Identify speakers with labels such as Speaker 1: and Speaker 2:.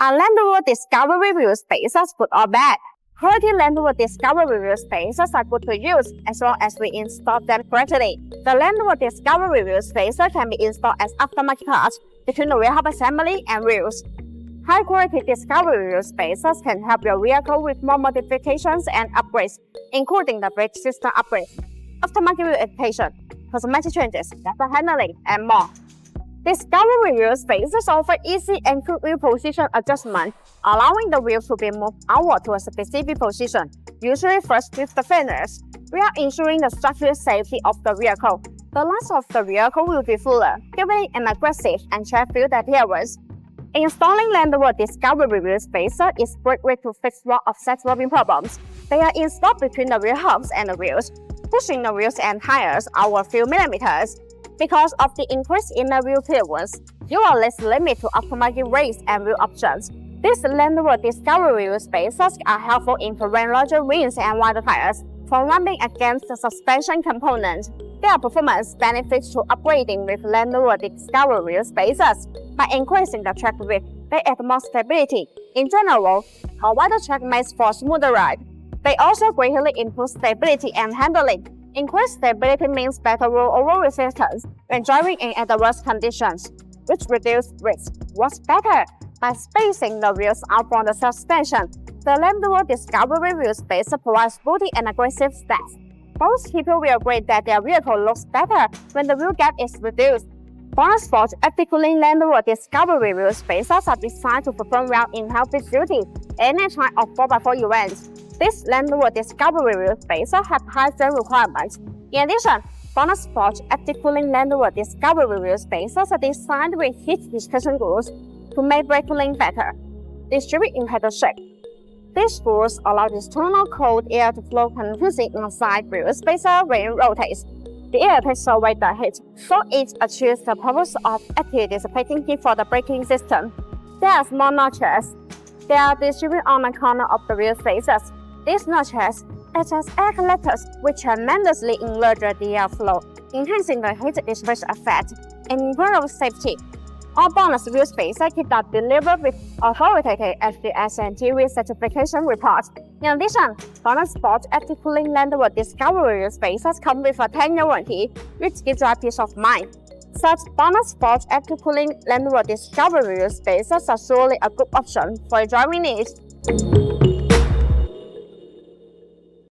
Speaker 1: Are Land Rover Discovery wheel spacers good or bad? Quality Land Rover Discovery wheel spacers are good to use as long as we install them correctly. The Land Rover Discovery wheel spacer can be installed as aftermarket parts between the wheel hub assembly and wheels. High-quality Discovery wheel spacers can help your vehicle with more modifications and upgrades, including the brake system upgrade, aftermarket wheel adaptation, cosmetic changes, better handling, and more. Discovery wheel spacers offer easy and quick wheel position adjustment, allowing the wheel to be moved outward to a specific position, usually first with the fenders. We are ensuring the structural safety of the vehicle. The length of the vehicle will be fuller, giving it an aggressive and track-filled appearance. Installing Land Rover Discovery wheel spacer is a great way to fix roll offset rubbing problems. They are installed between the wheel hubs and the wheels, pushing the wheels and tires out a few millimeters. Because of the increase in the wheel clearance, you are less limited to aftermarket brakes and wheel options. These Land Rover Discovery wheel spacers are helpful in preventing larger wheels and wider tires from rubbing against the suspension component. There are performance benefits to upgrading with Land Rover Discovery wheel spacers. By increasing the track width, they add more stability. In general, a wider track makes for a smoother ride. They also greatly improve stability and handling. Increased stability means better rollover resistance when driving in adverse conditions, which reduces risk. What's better? By spacing the wheels out from the suspension, the Land Rover Discovery wheel spacer provides sporty and aggressive stance. Most people will agree that their vehicle looks better when the wheel gap is reduced. BONOSS active cooling Land Rover Discovery wheel spacers are designed to perform well in healthy duty any time of 4x4 events. This Land Rover Discovery wheel spacer have high fuel requirements. In addition, BONOSS active cooling Land Rover Discovery wheel spacers are designed with heat dissipation rules to make brake cooling better. Distribute in pedal shape. These rules allow external cold air to flow continuously inside wheel spacer when it rotates. The air takes away the heat, so it achieves the purpose of actively dissipating heat for the braking system. There are small notches. They are distributed on the corner of the wheel spacers. These notches act as air collectors, which tremendously enlarge the air flow, enhancing the heat dissipation effect and improve safety. All BONOSS wheel spacers are delivered with authoritative SDS and TV certification reports. In addition, BONOSS active cooling Land Rover Discovery wheel spacers come with a 10-year warranty, which gives you a peace of mind. Such BONOSS active cooling Land Rover Discovery wheel spacers are surely a good option for your driving needs.